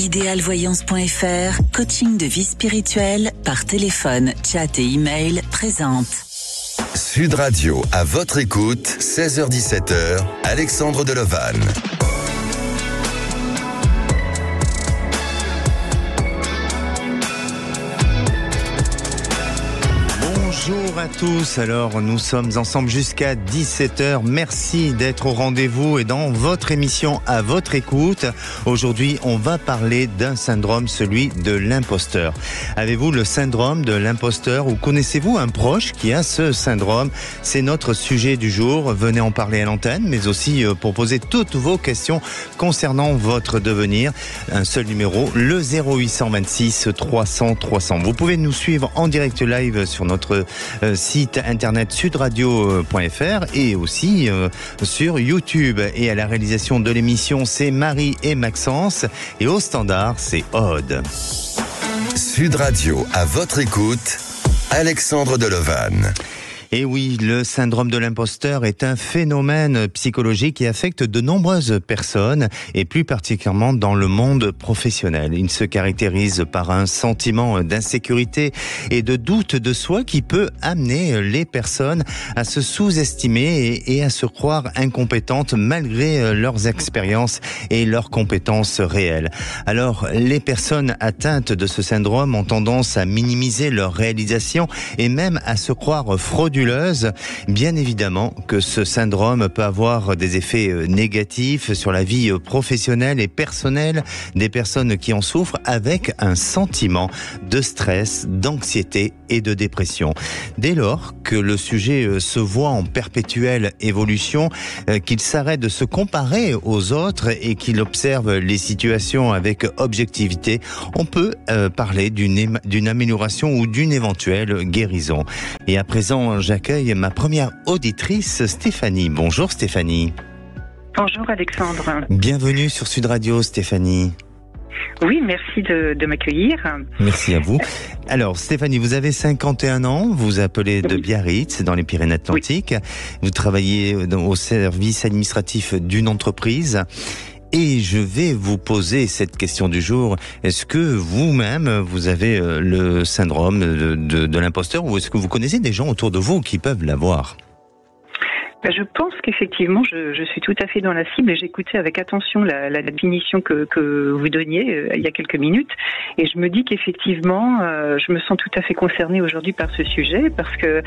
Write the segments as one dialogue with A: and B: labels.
A: Idealvoyance.fr, coaching de vie spirituelle par téléphone, chat et email présente.
B: Sud Radio, à votre écoute, 16h-17h, Alexandre Delovan.
C: Bonjour à tous, alors nous sommes ensemble jusqu'à 17h, merci d'être au rendez-vous et dans votre émission à votre écoute. Aujourd'hui on va parler d'un syndrome, celui de l'imposteur. Avez-vous le syndrome de l'imposteur ou connaissez-vous un proche qui a ce syndrome? C'est notre sujet du jour, venez en parler à l'antenne mais aussi pour poser toutes vos questions concernant votre devenir. Un seul numéro, le 0826 300 300. Vous pouvez nous suivre en direct live sur notre site internet sudradio.fr et aussi sur YouTube. Et à la réalisation de l'émission, c'est Marie et Maxence. Et au standard, c'est Aude.
B: Sud Radio, à votre écoute, Alexandre Delovan.
C: Et oui, le syndrome de l'imposteur est un phénomène psychologique qui affecte de nombreuses personnes et plus particulièrement dans le monde professionnel. Il se caractérise par un sentiment d'insécurité et de doute de soi qui peut amener les personnes à se sous-estimer et à se croire incompétentes malgré leurs expériences et leurs compétences réelles. Alors, les personnes atteintes de ce syndrome ont tendance à minimiser leurs réalisations et même à se croire frauduleuses. Bien évidemment que ce syndrome peut avoir des effets négatifs sur la vie professionnelle et personnelle des personnes qui en souffrent, avec un sentiment de stress, d'anxiété et de dépression. Dès lors que le sujet se voit en perpétuelle évolution, qu'il s'arrête de se comparer aux autres et qu'il observe les situations avec objectivité, on peut parler d'une amélioration ou d'une éventuelle guérison. Et à présent, j'accueille ma première auditrice, Stéphanie. Bonjour Stéphanie.
D: Bonjour Alexandre.
C: Bienvenue sur Sud Radio, Stéphanie.
D: Oui, merci de m'accueillir.
C: Merci à vous. Alors Stéphanie, vous avez 51 ans, vous appelez de Biarritz, dans les Pyrénées-Atlantiques. Vous travaillez au service administratif d'une entreprise. Et je vais vous poser cette question du jour. Est-ce que vous-même, vous avez le syndrome de l'imposteur, ou est-ce que vous connaissez des gens autour de vous qui peuvent l'avoir ?
D: Je pense qu'effectivement, je suis tout à fait dans la cible et j'écoutais avec attention la définition que vous donniez il y a quelques minutes. Et je me dis qu'effectivement, je me sens tout à fait concernée aujourd'hui par ce sujet parce que,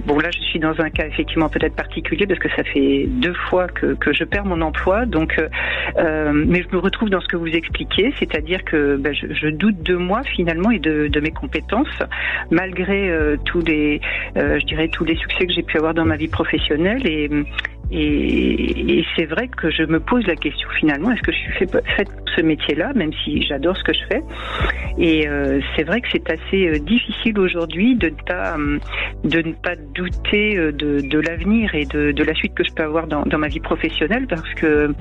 D: bon là, je suis dans un cas effectivement peut-être particulier parce que ça fait 2 fois que je perds mon emploi. Donc, mais je me retrouve dans ce que vous expliquez, c'est-à-dire que je doute de moi finalement et de mes compétences, malgré tous les succès que j'ai pu avoir dans ma vie professionnelle et c'est vrai que je me pose la question finalement, est-ce que je suis faite pour ce métier-là, même si j'adore ce que je fais. Et c'est vrai que c'est assez difficile aujourd'hui de ne pas douter de l'avenir et de la suite que je peux avoir dans ma vie professionnelle, parce que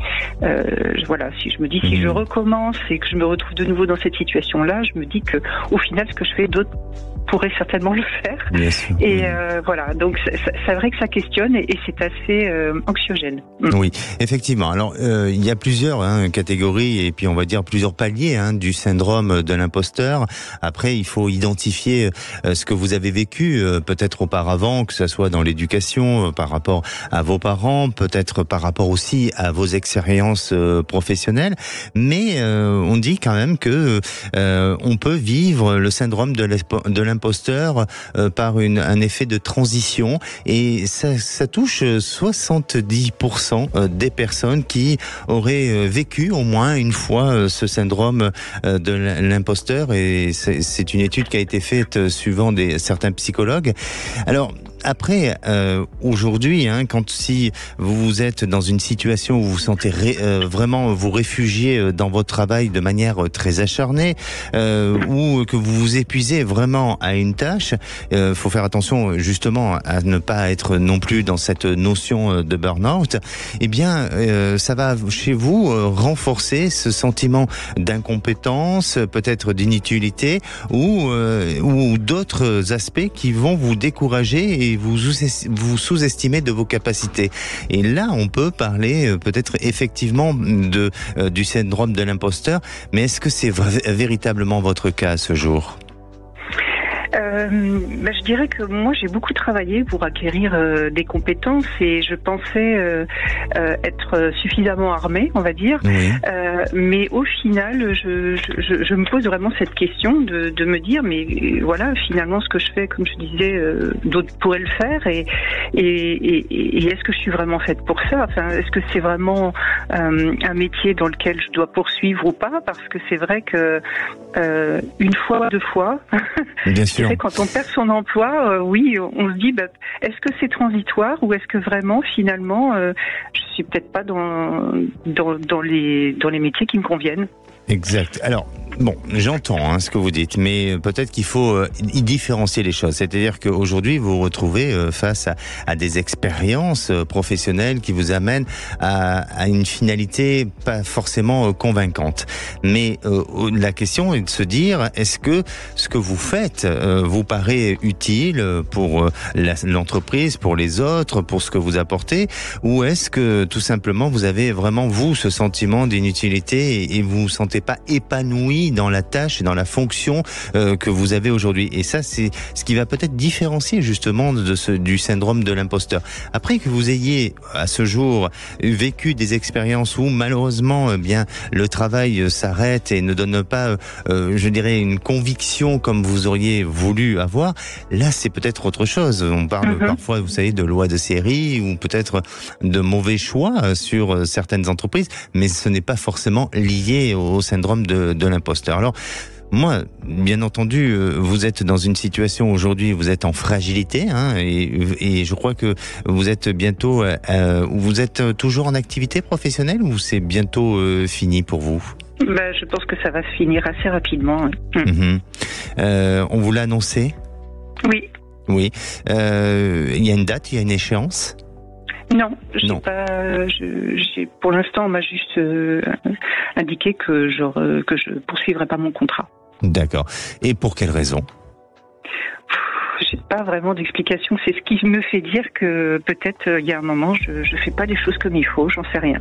D: voilà, si je recommence et que je me retrouve de nouveau dans cette situation-là, je me dis que au final ce que je fais, d'autres pourraient certainement le faire.
C: Bien sûr.
D: Et voilà, donc c'est vrai que ça questionne et c'est assez anxiogène.
C: Oui, effectivement. Alors, il y a plusieurs catégories et puis on va dire plusieurs paliers du syndrome de l'imposteur. Après, il faut identifier ce que vous avez vécu peut-être auparavant, que ce soit dans l'éducation, par rapport à vos parents, peut-être par rapport aussi à vos expériences professionnelles. Mais on dit quand même que on peut vivre le syndrome de l'imposteur par un effet de transition, et ça touche 70% des personnes qui auraient vécu au moins une fois ce syndrome de l'imposteur, et c'est une étude qui a été faite suivant certains psychologues. Alors après, aujourd'hui, si vous êtes dans une situation où vous sentez vraiment vous réfugier dans votre travail de manière très acharnée, ou que vous vous épuisez vraiment à une tâche, faut faire attention justement à ne pas être non plus dans cette notion de burn-out. Eh bien, ça va chez vous renforcer ce sentiment d'incompétence, peut-être d'inutilité, ou d'autres aspects qui vont vous décourager et et vous sous-estimez de vos capacités. Et là, on peut parler peut-être effectivement du syndrome de l'imposteur, mais est-ce que c'est véritablement votre cas à ce jour ?
D: Je dirais que moi j'ai beaucoup travaillé pour acquérir des compétences et je pensais être suffisamment armée, on va dire. Oui. Mais au final, je me pose vraiment cette question de me dire, mais voilà, finalement ce que je fais, comme je disais, d'autres pourraient le faire et est-ce que je suis vraiment faite pour ça ? Enfin, est-ce que c'est vraiment un métier dans lequel je dois poursuivre ou pas ? Parce que c'est vrai que une fois, deux fois.
C: Bien sûr.
D: Quand on perd son emploi, oui, on se dit, est-ce que c'est transitoire ou est-ce que vraiment, finalement, je suis peut-être pas dans les métiers qui me conviennent.
C: Exact. Alors, bon, j'entends ce que vous dites, mais peut-être qu'il faut y différencier les choses. C'est-à-dire qu'aujourd'hui, vous vous retrouvez face à des expériences professionnelles qui vous amènent à une finalité pas forcément convaincante. Mais la question est de se dire, est-ce que ce que vous faites vous paraît utile pour l'entreprise, pour les autres, pour ce que vous apportez, ou est-ce que tout simplement vous avez vraiment, vous, ce sentiment d'inutilité et vous vous sentez pas épanoui dans la tâche et dans la fonction que vous avez aujourd'hui. Et ça, c'est ce qui va peut-être différencier justement du syndrome de l'imposteur. Après que vous ayez, à ce jour, vécu des expériences où malheureusement, le travail s'arrête et ne donne pas, je dirais, une conviction comme vous auriez voulu avoir, là, c'est peut-être autre chose. On parle parfois, vous savez, de lois de série ou peut-être de mauvais choix sur certaines entreprises, mais ce n'est pas forcément lié au syndrome de l'imposteur. Alors, moi, bien entendu, vous êtes dans une situation aujourd'hui, vous êtes en fragilité, et je crois que vous êtes bientôt, vous êtes toujours en activité professionnelle ou c'est bientôt fini pour vous ?
D: Je pense que ça va se finir assez rapidement.
C: On vous l'a annoncé ?
D: Oui.
C: Oui. Il y a une date, il y a une échéance ?
D: Non, pour l'instant, on m'a juste indiqué que je poursuivrai pas mon contrat.
C: D'accord. Et pour quelle raison ?
D: J'ai pas vraiment d'explication. C'est ce qui me fait dire que peut-être il y a un moment je fais pas les choses comme il faut. J'en sais rien.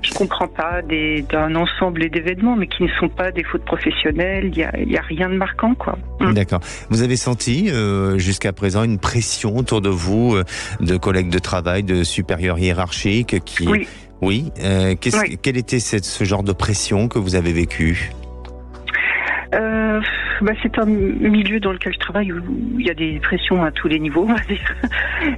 D: Je comprends pas d'un ensemble d'événements, mais qui ne sont pas des fautes professionnelles. Il y a rien de marquant, quoi.
C: D'accord. Vous avez senti jusqu'à présent une pression autour de vous, de collègues de travail, de supérieurs hiérarchiques qui.
D: Oui.
C: Oui. Quel était ce genre de pression que vous avez vécu ?
D: C'est un milieu dans lequel je travaille où il y a des pressions à tous les niveaux, on va dire.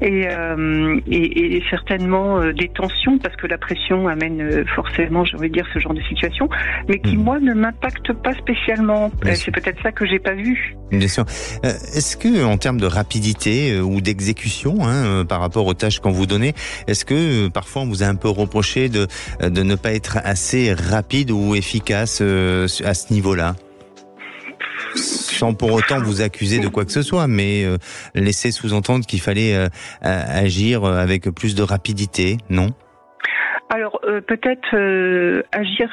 D: Et certainement des tensions, parce que la pression amène forcément, j'ai envie de dire, ce genre de situation, mais qui, moi, ne m'impacte pas spécialement. C'est peut-être ça que j'ai pas vu.
C: Bien sûr. Est-ce que, en termes de rapidité ou d'exécution, par rapport aux tâches qu'on vous donnait, est-ce que parfois on vous a un peu reproché de ne pas être assez rapide ou efficace à ce niveau-là ? Sans pour autant vous accuser de quoi que ce soit, mais laisser sous-entendre qu'il fallait agir avec plus de rapidité, non ?
D: Alors peut-être agir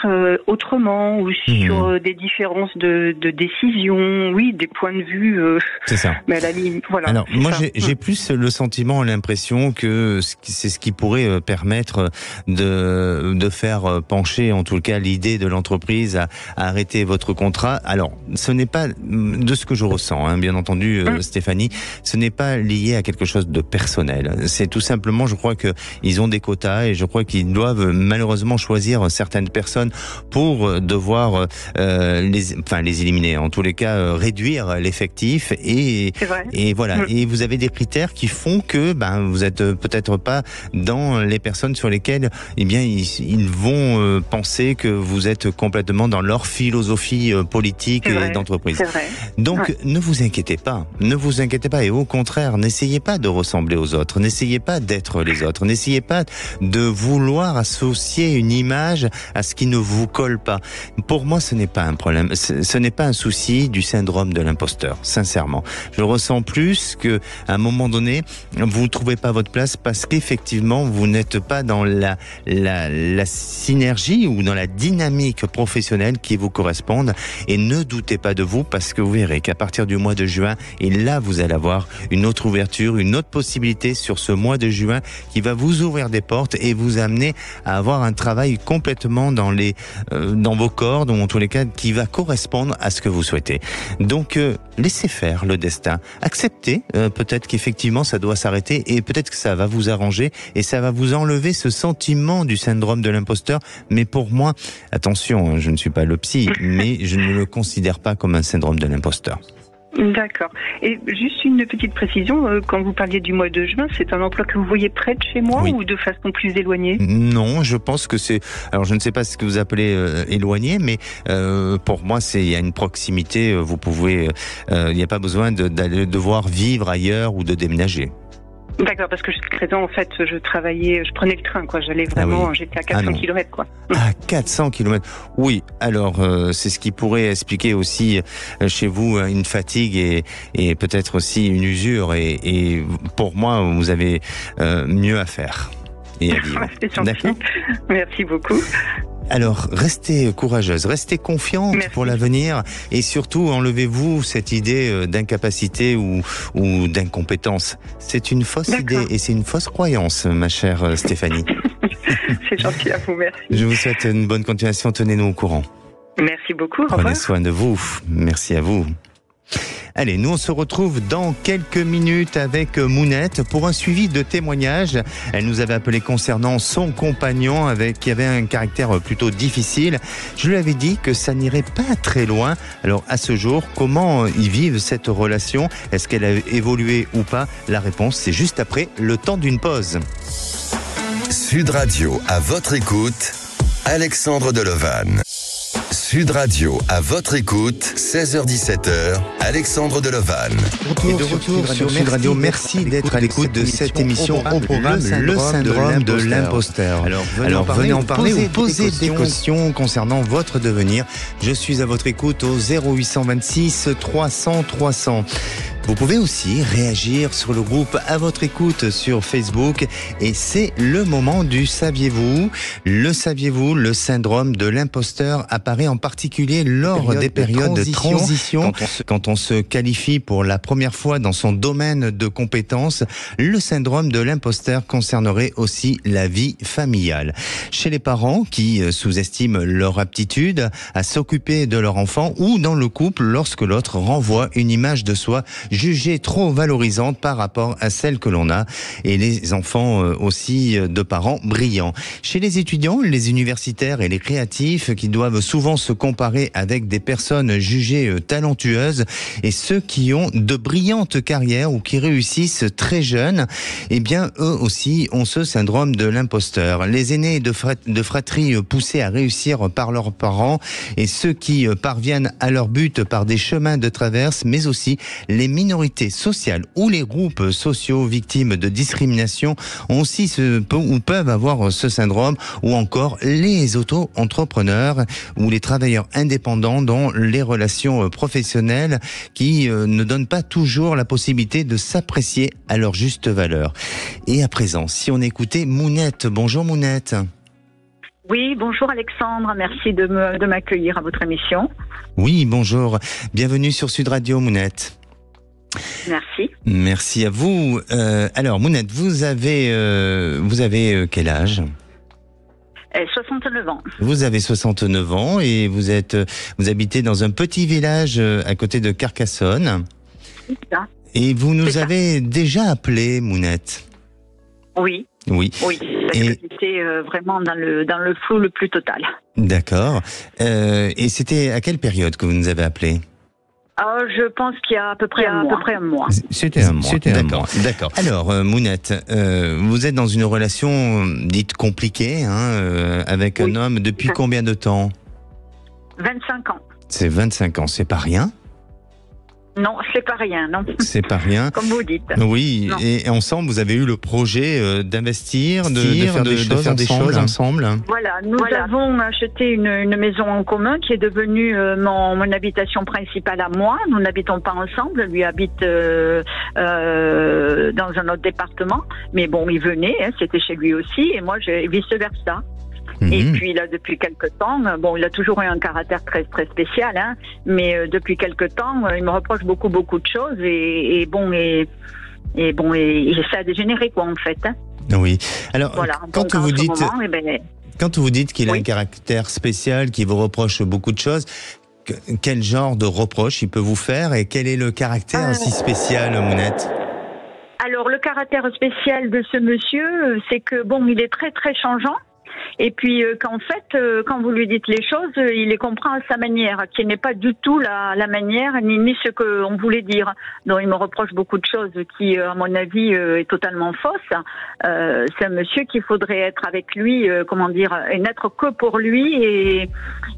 D: autrement ou sur des différences de décision, oui, des points de vue.
C: C'est ça.
D: Mais à la limite, voilà.
C: Alors moi j'ai plus le sentiment, l'impression que c'est ce qui pourrait permettre de faire pencher en tout cas l'idée de l'entreprise à arrêter votre contrat. Alors ce n'est pas de ce que je ressens, bien entendu, Stéphanie, ce n'est pas lié à quelque chose de personnel. C'est tout simplement, je crois que ils ont des quotas et je crois qu'ils doivent malheureusement choisir certaines personnes pour devoir les éliminer, en tous les cas réduire l'effectif et voilà. Et vous avez des critères qui font que vous êtes peut-être pas dans les personnes sur lesquelles ils vont penser que vous êtes complètement dans leur philosophie politique et d'entreprise. Donc ne vous inquiétez pas, et au contraire, n'essayez pas de ressembler aux autres, n'essayez pas d'être les autres, n'essayez pas de vouloir vouloir associer une image à ce qui ne vous colle pas. Pour moi, ce n'est pas un problème. Ce n'est pas un souci du syndrome de l'imposteur, sincèrement. Je ressens plus que, à un moment donné, vous ne trouvez pas votre place parce qu'effectivement, vous n'êtes pas dans la synergie ou dans la dynamique professionnelle qui vous corresponde. Et ne doutez pas de vous parce que vous verrez qu'à partir du mois de juin, et là, vous allez avoir une autre ouverture, une autre possibilité sur ce mois de juin qui va vous ouvrir des portes et vous amener à avoir un travail complètement dans vos cordes, ou en tous les cas qui va correspondre à ce que vous souhaitez. Donc laissez faire le destin, acceptez peut-être qu'effectivement ça doit s'arrêter et peut-être que ça va vous arranger et ça va vous enlever ce sentiment du syndrome de l'imposteur. Mais pour moi, attention, je ne suis pas le psy, mais je ne le considère pas comme un syndrome de l'imposteur.
D: D'accord. Et juste une petite précision, quand vous parliez du mois de juin, c'est un emploi que vous voyez près de chez moi, oui, ou de façon plus éloignée? Non,
C: je pense que c'est... Alors je ne sais pas ce que vous appelez éloigné, mais pour moi il y a une proximité, vous pouvez... il n'y a pas besoin de devoir vivre ailleurs ou de déménager.
D: D'accord, parce que jusqu'à présent, en fait, je prenais le train, quoi. J'allais vraiment, j'étais à 400 km, quoi.
C: À 400 km. Oui, alors, c'est ce qui pourrait expliquer aussi chez vous une fatigue et peut-être aussi une usure. Et pour moi, vous avez mieux à faire et à vivre.
D: C'est gentil. D'accord. Merci beaucoup.
C: Alors, restez courageuse, restez confiante. Merci. Pour l'avenir et surtout, enlevez-vous cette idée d'incapacité ou d'incompétence. C'est une fausse idée et c'est une fausse croyance, ma chère Stéphanie.
D: C'est gentil à vous, merci.
C: Je vous souhaite une bonne continuation, tenez-nous au courant.
D: Merci beaucoup, au revoir.
C: Prenez soin de vous, merci à vous. Allez, nous on se retrouve dans quelques minutes avec Mounette pour un suivi de témoignages. Elle nous avait appelé concernant son compagnon qui avait un caractère plutôt difficile. Je lui avais dit que ça n'irait pas très loin. Alors à ce jour, comment ils vivent cette relation? Est-ce qu'elle a évolué ou pas? La réponse, c'est juste après le temps d'une pause.
B: Sud Radio, à votre écoute, Alexandre Delevanne. Sud Radio, à votre écoute, 16h-17h, Alexandre Delevanne.
C: Et de retour sur Sud Radio, merci d'être à l'écoute de cette émission au programme Le syndrome de l'imposteur. Alors venez en parler ou poser des questions concernant votre devenir. Je suis à votre écoute au 0826 300 300. Vous pouvez aussi réagir sur le groupe À votre écoute sur Facebook et c'est le moment du saviez-vous. Le saviez-vous, le syndrome de l'imposteur apparaît en particulier lors des périodes de transition. Quand on se qualifie pour la première fois dans son domaine de compétences, le syndrome de l'imposteur concernerait aussi la vie familiale. Chez les parents qui sous-estiment leur aptitude à s'occuper de leur enfant ou dans le couple lorsque l'autre renvoie une image de soi jugée trop valorisante par rapport à celle que l'on a, et les enfants aussi de parents brillants. Chez les étudiants, les universitaires et les créatifs qui doivent souvent se comparer avec des personnes jugées talentueuses et ceux qui ont de brillantes carrières ou qui réussissent très jeunes, eh bien eux aussi ont ce syndrome de l'imposteur. Les aînés de fratrie poussés à réussir par leurs parents et ceux qui parviennent à leur but par des chemins de traverse, mais aussi les minorités sociales ou les groupes sociaux victimes de discrimination ont aussi ou peuvent avoir ce syndrome, ou encore les auto-entrepreneurs ou les travailleurs indépendants dans les relations professionnelles qui ne donnent pas toujours la possibilité de s'apprécier à leur juste valeur. Et à présent, si on écoutait Mounette. Bonjour Mounette.
E: Oui, bonjour Alexandre, merci de m'accueillir à votre émission.
C: Oui, bonjour. Bienvenue sur Sud Radio, Mounette.
E: Merci.
C: Merci à vous. Alors, Mounette, vous avez quel âge ?
E: 69 ans.
C: Vous avez 69 ans et vous habitez dans un petit village à côté de Carcassonne.
E: C'est ça.
C: Et vous nous avez déjà appelé, Mounette.
E: Oui. Oui, parce que j'étais vraiment dans le flou le plus total.
C: D'accord. Et c'était à quelle période que vous nous avez appelé ?
E: Je pense qu'il y a à peu près un mois.
C: C'était un mois. D'accord. Alors, Mounette, vous êtes dans une relation dite compliquée avec un homme depuis combien de temps ?
E: 25 ans.
C: C'est 25 ans, c'est pas rien ?
E: Non, c'est pas rien, non.
C: C'est pas rien.
E: Comme vous dites.
C: Oui, non. Et ensemble, vous avez eu le projet d'investir, de faire des choses ensemble.
E: Voilà, nous avons acheté une maison en commun qui est devenue mon habitation principale à moi. Nous n'habitons pas ensemble, lui habite dans un autre département. Mais bon, il venait, c'était chez lui aussi, et moi, vice-versa. Et puis là, depuis quelque temps, bon, il a toujours eu un caractère très très spécial, hein, mais depuis quelque temps, il me reproche beaucoup de choses et ça a dégénéré quoi en fait. Hein.
C: Oui. Alors, voilà. Quand vous dites qu'il a un caractère spécial, qu'il vous reproche beaucoup de choses, quel genre de reproche il peut vous faire et quel est le caractère si spécial, Mounette ?
E: Alors, le caractère spécial de ce monsieur, c'est que bon, il est très très changeant. Et puis qu'en fait, quand vous lui dites les choses, il les comprend à sa manière, qui n'est pas du tout la manière ni ce qu'on voulait dire. Donc il me reproche beaucoup de choses qui, à mon avis, est totalement fausse. C'est un monsieur qu'il faudrait être avec lui, et n'être que pour lui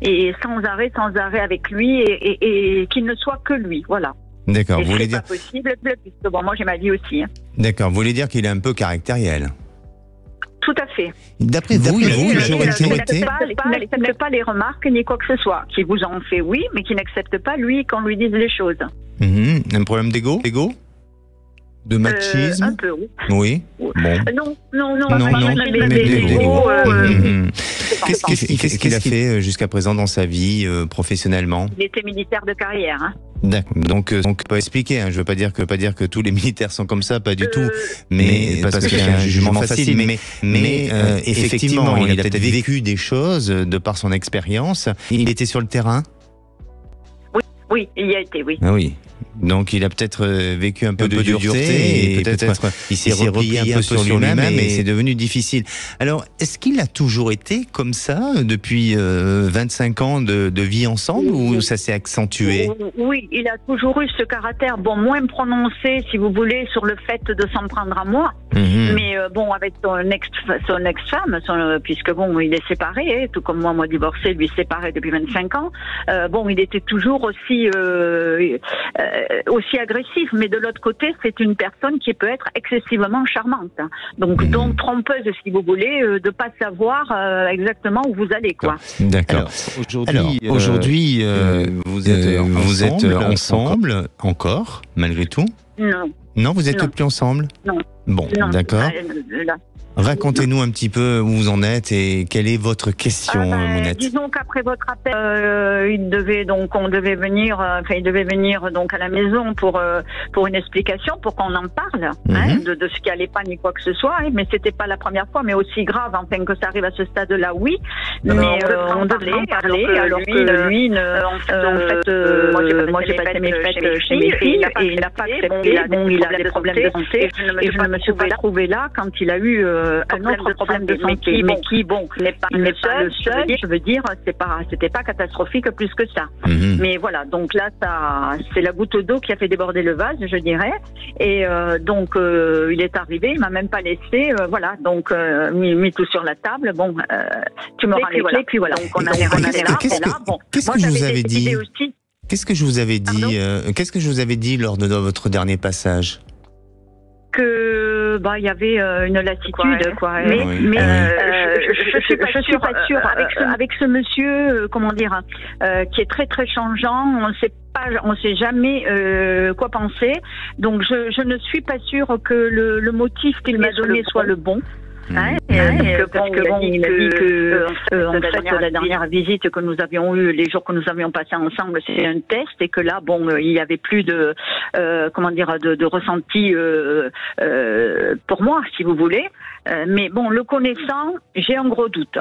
E: et sans arrêt avec lui et qu'il ne soit que lui. Voilà.
C: D'accord.
E: Vous voulez dire pas possible, puisque bon, moi j'ai ma vie aussi. Hein.
C: D'accord. Vous voulez dire qu'il est un peu caractériel.
E: Tout à fait.
C: D'après vous, il
E: n'accepte pas les remarques ni quoi que ce soit. Qui vous en fait, oui, mais qui n'accepte pas, lui, qu'on lui dise les choses.
C: Un problème d'ego ? De machisme ?
E: Un peu, oui.
C: Oui. Bon.
E: Non.
C: Qu'est-ce qu'il a fait jusqu'à présent dans sa vie, professionnellement ?
E: Il était militaire de carrière. Hein.
C: D'accord. Donc, pas expliquer. Hein. Je veux pas dire que tous les militaires sont comme ça, pas du tout. Mais parce que c'est un jugement facile. Mais effectivement, il a peut-être vécu des choses de par son expérience. Il était sur le terrain.
E: Oui, il y a été, oui.
C: Ah oui. Donc il a peut-être vécu un peu de dureté et peut-être il s'est replié un peu sur lui-même et c'est devenu difficile. Alors, est-ce qu'il a toujours été comme ça depuis 25 ans de vie ensemble ou ça s'est accentué ?
E: Oui, il a toujours eu ce caractère, moins prononcé, si vous voulez, sur le fait de s'en prendre à moi. Mais avec son ex-femme, puisque il est séparé, tout comme moi divorcé, lui séparé depuis 25 ans, il était toujours aussi agressif, mais de l'autre côté, c'est une personne qui peut être excessivement charmante. Donc trompeuse, si vous voulez, de pas savoir exactement où vous allez, quoi.
C: D'accord. Aujourd'hui, vous êtes ensemble encore, malgré tout ? Non, vous n'êtes plus ensemble ?
E: Non.
C: Bon, d'accord. Racontez-nous un petit peu où vous en êtes et quelle est votre question, Mounette.
E: Disons qu'après votre appel, il devait venir donc à la maison pour une explication, pour qu'on en parle, de ce qui allait pas ni quoi que ce soit. Mais c'était pas la première fois, mais aussi grave, que ça arrive à ce stade-là, oui. Mais on devait en parler, alors que lui, moi j'ai passé mes fêtes chez mes filles et il n'a pas accepté. Il a des problèmes de santé et je ne me suis pas trouvée là quand il a eu un autre problème de santé, mais qui n'est pas le seul. Je veux dire, c'était pas catastrophique plus que ça. Mais voilà, donc là, c'est la goutte d'eau qui a fait déborder le vase, je dirais. Et donc, il est arrivé, il m'a même pas laissé, mis tout sur la table. Tu me rends les clés, puis voilà. Donc on allait là.
C: Qu'est-ce que je vous avais dit ? Qu'est-ce que je vous avais dit Qu'est-ce que je vous avais dit lors de votre dernier passage ?
E: Que il y avait une lassitude, quoi. Mais je suis pas sûre avec ce monsieur, qui est très très changeant. On sait jamais quoi penser. Donc je ne suis pas sûre que le motif qu'il m'a donné soit le bon. Il m'a dit que la dernière visite que nous avions eue, les jours que nous avions passés ensemble, c'était un test et que là, il y avait plus de ressenti pour moi, si vous voulez. Mais le connaissant, j'ai un gros doute.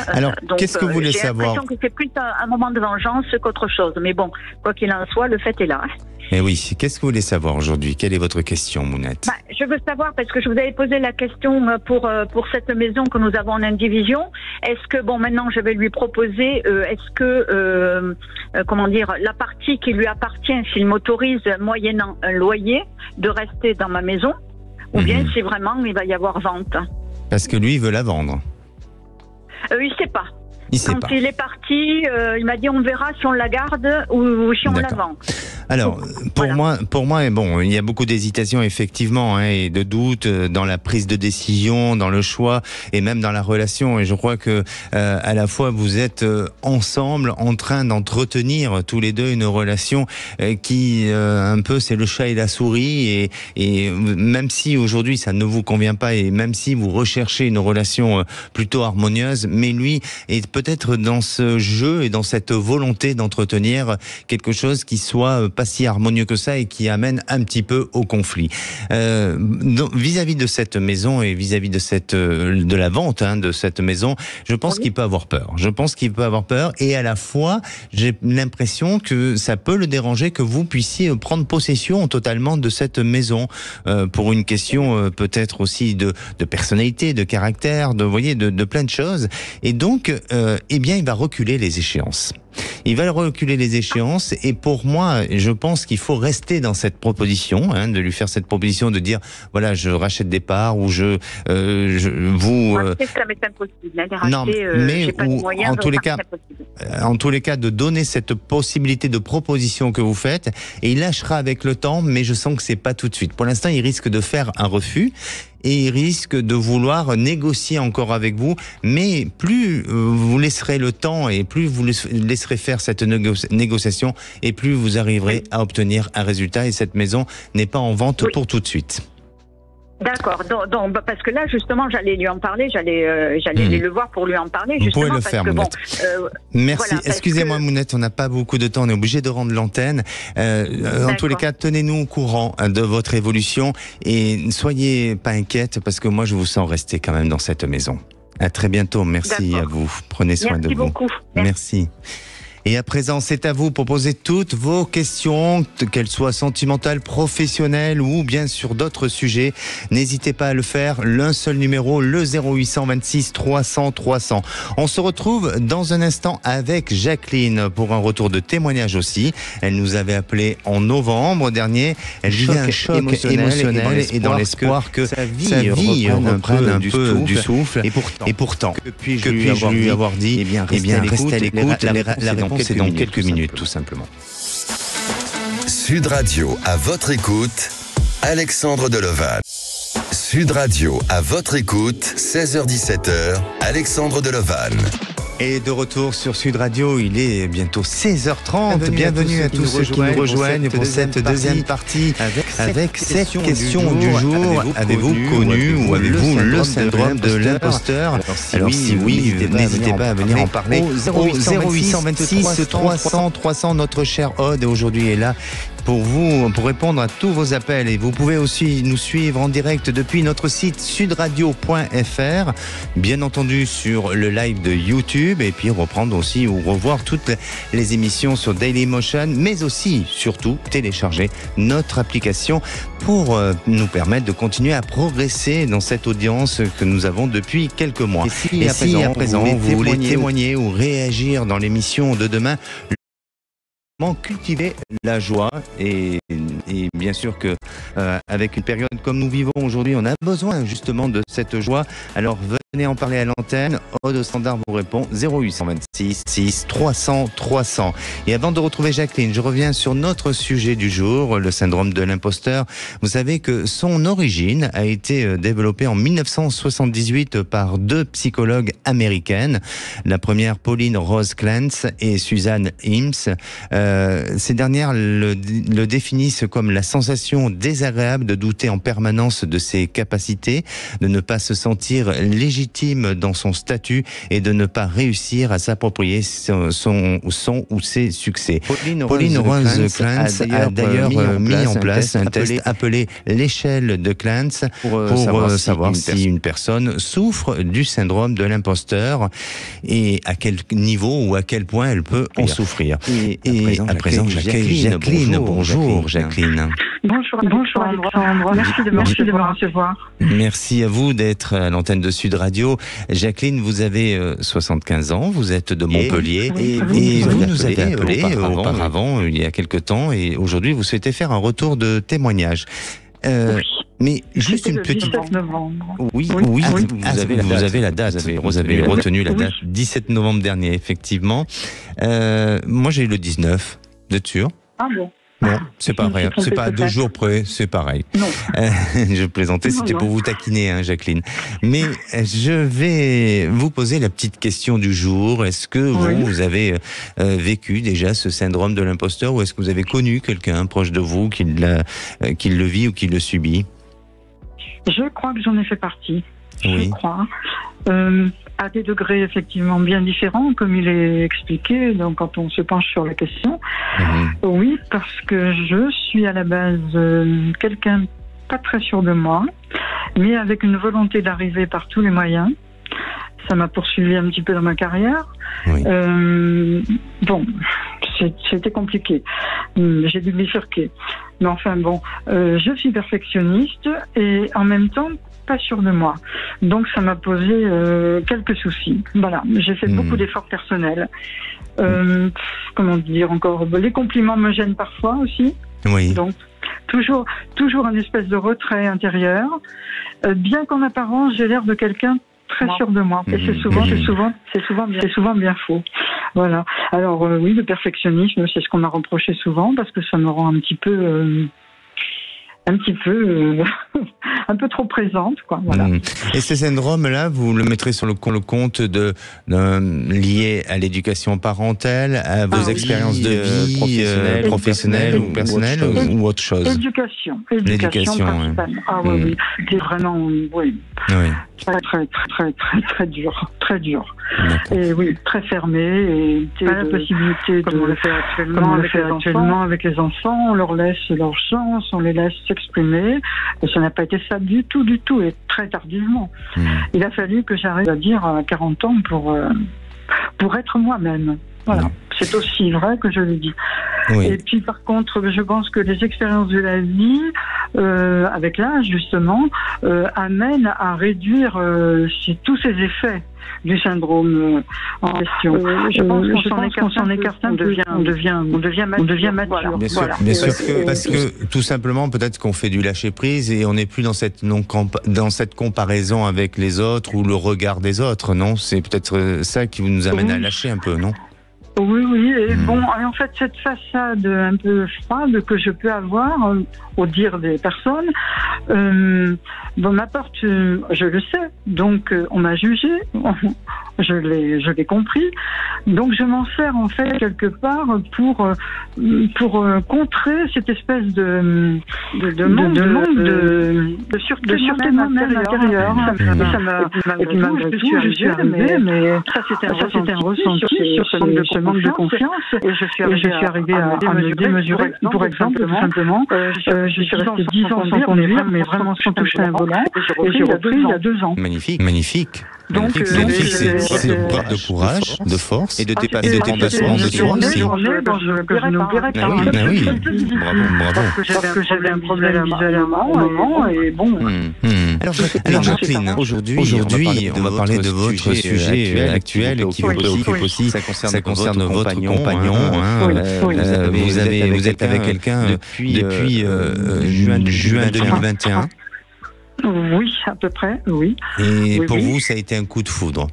C: Alors, qu'est-ce que vous voulez savoir ?
E: J'ai l'impression que c'est plus un moment de vengeance qu'autre chose. Mais quoi qu'il en soit, le fait est là.
C: Mais oui, qu'est-ce que vous voulez savoir aujourd'hui ? Quelle est votre question, Mounette ?
E: Je veux savoir, parce que je vous avais posé la question pour cette maison que nous avons en indivision. Est-ce que, maintenant, je vais lui proposer, est-ce que, la partie qui lui appartient, s'il m'autorise, moyennant un loyer, de rester dans ma maison, ou bien si vraiment il va y avoir vente ?
C: Parce que lui, il veut la vendre.
E: Il ne sait pas. Il est parti, il m'a dit on verra si on la garde ou si on la vend.
C: Alors, pour moi, bon, il y a beaucoup d'hésitation effectivement, hein, et de doute dans la prise de décision, dans le choix, et même dans la relation. Et je crois que à la fois vous êtes ensemble, en train d'entretenir tous les deux une relation qui un peu c'est le chat et la souris. Et même si aujourd'hui ça ne vous convient pas, et même si vous recherchez une relation plutôt harmonieuse, mais lui est peut-être dans ce jeu et dans cette volonté d'entretenir quelque chose qui soit pas si harmonieux que ça et qui amène un petit peu au conflit. Vis-à-vis de cette maison et vis-à-vis de la vente, hein, de cette maison, je pense qu'il peut avoir peur. Je pense qu'il peut avoir peur, et à la fois, j'ai l'impression que ça peut le déranger que vous puissiez prendre possession totalement de cette maison, pour une question peut-être aussi de personnalité, de caractère, de plein de choses. Et donc, eh bien, il va reculer les échéances. Il va reculer les échéances, et pour moi, je pense qu'il faut rester dans cette proposition, hein, de lui faire cette proposition, de dire voilà, je rachète des parts, ou je vous.
E: Ça m'est impossible. Hein, racheter,
C: non, mais
E: pas de moyens,
C: en tous les cas, de donner cette possibilité de proposition que vous faites, et il lâchera avec le temps, mais je sens que c'est pas tout de suite. Pour l'instant, il risque de faire un refus. Et il risque de vouloir négocier encore avec vous, mais plus vous laisserez le temps et plus vous laisserez faire cette négociation, et plus vous arriverez à obtenir un résultat, et cette maison n'est pas en vente pour tout de suite.
E: D'accord, donc parce que là justement j'allais lui en parler, j'allais aller le voir pour lui en parler.
C: Vous pouvez le faire, Mounette. Merci, voilà, excusez-moi Mounette, on n'a pas beaucoup de temps, on est obligé de rendre l'antenne. En tous les cas, tenez-nous au courant de votre évolution, et ne soyez pas inquiète, parce que moi je vous sens rester quand même dans cette maison. À très bientôt, merci à vous, prenez soin de vous.
E: Merci beaucoup.
C: Merci. Et à présent, c'est à vous pour poser toutes vos questions, qu'elles soient sentimentales, professionnelles ou bien sur d'autres sujets. N'hésitez pas à le faire. L'un seul numéro, le 0826 300 300. On se retrouve dans un instant avec Jacqueline pour un retour de témoignage aussi. Elle nous avait appelé en novembre dernier. Elle vivait un choc émotionnel et dans l'espoir que sa vie reprenne un peu du souffle. Et pourtant, que puis-je lui avoir dit? Eh bien, restez à l'écoute. La réponse, c'est dans quelques minutes, tout simplement.
B: Sud Radio, à votre écoute, Alexandre Delevanne. Sud Radio, à votre écoute, 16h-17h, Alexandre Delevanne.
C: Et de retour sur Sud Radio, il est bientôt 16h30. Bienvenue à tous ceux qui nous rejoignent pour cette deuxième partie avec cette question du jour. Avez-vous connu ou avez-vous le syndrome de l'imposteur? Alors si oui, n'hésitez pas à venir en parler au 0826 300 300. Notre chère Aude aujourd'hui est là pour vous, pour répondre à tous vos appels. Et vous pouvez aussi nous suivre en direct depuis notre site sudradio.fr, bien entendu sur le live de YouTube, et puis reprendre aussi ou revoir toutes les émissions sur Dailymotion, mais aussi, surtout, télécharger notre application pour nous permettre de continuer à progresser dans cette audience que nous avons depuis quelques mois. Et si à présent vous voulez témoigner ou réagir dans l'émission de demain, cultiver la joie, et bien sûr que avec une période comme nous vivons aujourd'hui, on a besoin justement de cette joie. Alors venez en parler à l'antenne. Aude au standard vous répond 0826 6 300 300. Et avant de retrouver Jacqueline, je reviens sur notre sujet du jour, le syndrome de l'imposteur. Vous savez que son origine a été développée en 1978 par deux psychologues américaines. La première, Pauline Rose Clance, et Suzanne Imes. Ces dernières le définissent comme la sensation désagréable de douter en permanence de ses capacités, de ne pas se sentir légitime dans son statut et de ne pas réussir à s'approprier son ou ses succès. Pauline Rose Clance a d'ailleurs mis en place un test appelé l'échelle de Clance pour savoir si une personne souffre du syndrome de l'imposteur et à quel niveau ou à quel point elle peut en souffrir. Et à présent, j'accueille Jacqueline. Bonjour Jacqueline.
D: Bonjour Alexandre, merci de me recevoir.
C: Merci à vous d'être à l'antenne de Sud Radio. Jacqueline, vous avez 75 ans, vous êtes de Montpellier, et vous nous avez appelé auparavant, il y a quelque temps, et aujourd'hui vous souhaitez faire un retour de témoignage. Mais juste une petite...
D: 17 novembre.
C: Oui, vous avez la date, vous avez retenu la date, 17 novembre dernier, effectivement. Moi j'ai eu le 19, vous êtes sûr?
D: Ah bon?
C: Non, c'est pareil. C'est pas à 2 jours près, c'est pareil.
D: Non.
C: Je plaisantais, c'était pour vous taquiner, hein, Jacqueline. Mais je vais vous poser la petite question du jour. Est-ce que vous avez vécu déjà ce syndrome de l'imposteur, ou est-ce que vous avez connu quelqu'un proche de vous qui le vit ou qui le subit?
F: Je crois que j'en ai fait partie.
C: Oui.
F: Je crois. À des degrés effectivement bien différents, comme il est expliqué, donc quand on se penche sur la question. Oui, parce que je suis à la base quelqu'un pas très sûr de moi, mais avec une volonté d'arriver par tous les moyens. Ça m'a poursuivi un petit peu dans ma carrière.
C: Oui.
F: Bon, c'était compliqué. J'ai dû bifurquer. Mais enfin bon, je suis perfectionniste et en même temps pas sûre de moi. Donc ça m'a posé quelques soucis. Voilà, j'ai fait beaucoup d'efforts personnels. Comment dire encore, les compliments me gênent parfois aussi.
C: Oui.
F: Donc toujours un espèce de retrait intérieur. Bien qu'en apparence j'ai l'air de quelqu'un très sûr de moi. Et c'est souvent bien faux. Voilà. Alors oui, le perfectionnisme, c'est ce qu'on m'a reproché souvent parce que ça me rend un peu trop présente, quoi. Voilà.
C: Et ce syndrome-là, vous le mettrez sur le compte lié à l'éducation parentale, à vos expériences de vie professionnelles ou personnelles, ou autre chose?
F: L'éducation principalement. Oui. C'est vraiment, oui. Très dur. Et oui, très fermé. Et pas la possibilité comme on le fait actuellement avec les enfants. On leur laisse leur chance, on les laisse s'exprimer. Et ça n'a pas été ça du tout, et très tardivement. Il a fallu que j'arrive à dire à 40 ans pour être moi-même. Voilà. C'est aussi vrai que je le dis. Oui. Et puis par contre, je pense que les expériences de la vie, avec l'âge justement, amènent à réduire tous ces effets du syndrome en question. Je pense qu'on s'en écarte un peu, on devient mature.
C: Bien sûr, parce que tout simplement, peut-être qu'on fait du lâcher prise et on n'est plus dans cette comparaison avec les autres ou le regard des autres, non? C'est peut-être ça qui nous amène à lâcher un peu, non?
F: Oui, et bon, et en fait, cette façade un peu froide que je peux avoir, au dire des personnes, m'apporte, je le sais, donc on m'a jugé, je l'ai compris, donc je m'en sers en fait quelque part pour contrer cette espèce de sûreté intérieure. Et puis malgré tout, je suis arrivée, mais ça c'était un ressenti sur ce manque de confiance, et je suis arrivée à me démesurer. Pour exemple, tout simplement, je suis restée 10 ans sans conduire, mais vraiment sans toucher un volant, et j'ai repris il y a 2 ans.
C: Magnifique. Donc, c'est preuve de courage, de force et de dépassement de soi aussi.
F: Je n'oublierai pas.
C: Oui, bravo.
F: Parce que j'avais un problème visuel à un moment, et bon.
C: Alors Jacqueline, aujourd'hui, on va parler de votre sujet actuel qui vous préoccupe aussi. Ça concerne votre compagnon. Vous êtes avec quelqu'un depuis juin 2021.
F: Oui, à peu près, oui.
C: Et pour vous, ça a été un coup de foudre?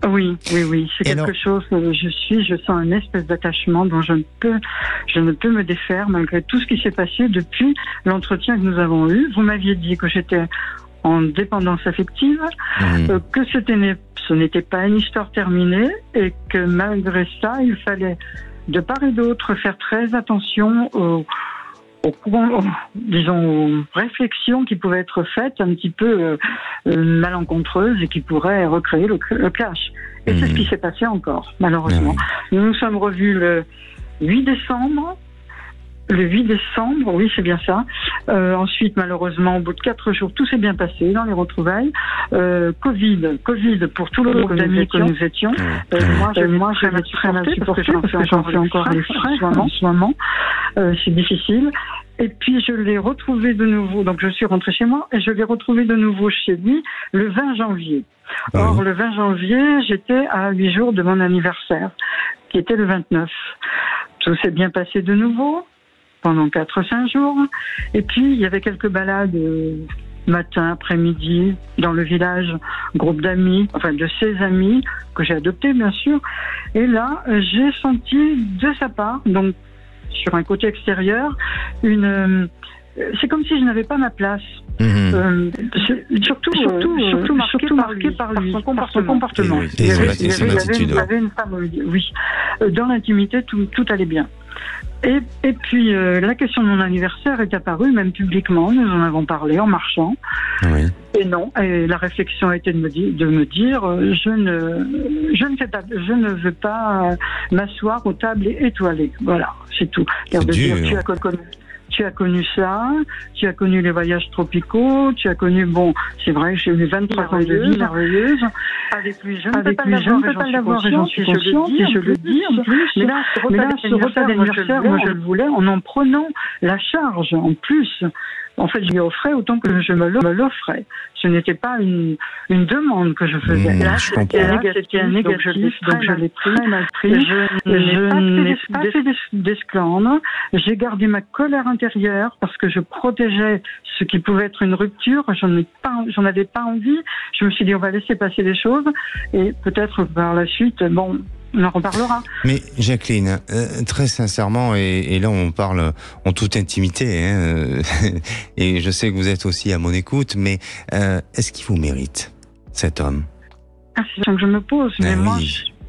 F: Oui. C'est quelque chose que je sens une espèce d'attachement dont je ne peux me défaire malgré tout ce qui s'est passé depuis l'entretien que nous avons eu. Vous m'aviez dit que j'étais en dépendance affective, que ce n'était pas une histoire terminée et que malgré ça, il fallait de part et d'autre faire très attention aux réflexions qui pouvaient être faites un petit peu malencontreuses et qui pourraient recréer le clash. Et c'est ce qui s'est passé encore, malheureusement. Nous nous sommes revus le 8 décembre. Le 8 décembre, oui, c'est bien ça. Ensuite, malheureusement, au bout de 4 jours, tout s'est bien passé dans les retrouvailles. Covid pour tout le groupe d'amis que nous étions. Moi, je l'ai très mal supporté parce que j'en fais encore les frais en ce moment. C'est difficile. Et puis, je l'ai retrouvé de nouveau. Donc, je suis rentrée chez moi et je l'ai retrouvé de nouveau chez lui le 20 janvier. Or, le 20 janvier, j'étais à 8 jours de mon anniversaire, qui était le 29. Tout s'est bien passé de nouveau pendant 4-5 jours. Et puis, il y avait quelques balades matin, après-midi, dans le village, groupe d'amis, enfin de ses amis, que j'ai adoptés, bien sûr. Et là, j'ai senti de sa part, donc sur un côté extérieur, c'est comme si je n'avais pas ma place. Surtout marqué par lui, par son comportement.
C: Il y avait
F: une femme, oui. Dans l'intimité, tout allait bien. Et puis, la question de mon anniversaire est apparue, même publiquement. Nous en avons parlé en marchant.
C: Oui.
F: Et non. Et la réflexion a été de me dire, je ne veux pas m'asseoir aux tables étoilées. Voilà, c'est tout.
C: C'est dur.
F: Tu as connu ça, tu as connu les voyages tropicaux, tu as connu, c'est vrai, j'ai eu 23 ans de vie merveilleuse. Avec lui, je ne peux pas l'avoir et j'en suis consciente, et je le dis en plus. Mais là, ce repas d'anniversaire, moi je le voulais en prenant la charge en plus. En fait, je lui offrais autant que je me l'offrais. Ce n'était pas une demande que je faisais. Là, c'était un négatif, donc je l'ai très mal pris. Je n'ai pas fait d'esclandre. J'ai gardé ma colère intérieure parce que je protégeais ce qui pouvait être une rupture. J'en avais pas envie. Je me suis dit, on va laisser passer les choses et peut-être par la suite, on en reparlera.
C: Mais Jacqueline, très sincèrement, et là on parle en toute intimité, et je sais que vous êtes aussi à mon écoute, mais est-ce qu'il vous mérite, cet homme?
F: C'est la question que je me pose, mais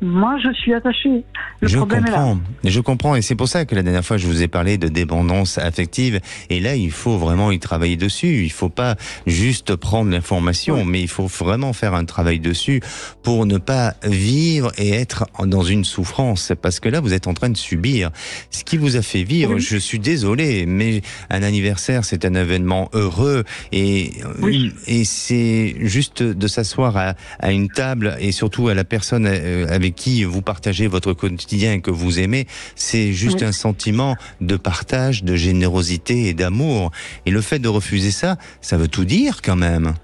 F: moi je suis attachée.
C: Je comprends, et c'est pour ça que la dernière fois je vous ai parlé de dépendance affective, et là il faut vraiment y travailler dessus. Il faut pas juste prendre l'information, mais il faut vraiment faire un travail dessus pour ne pas vivre et être dans une souffrance, parce que là vous êtes en train de subir ce qui vous a fait vivre. Je suis désolé, mais un anniversaire c'est un événement heureux, et c'est juste de s'asseoir à une table, et surtout à la personne avec qui vous partagez votre quotidien et que vous aimez, c'est juste un sentiment de partage, de générosité et d'amour. Et le fait de refuser ça, ça veut tout dire quand même.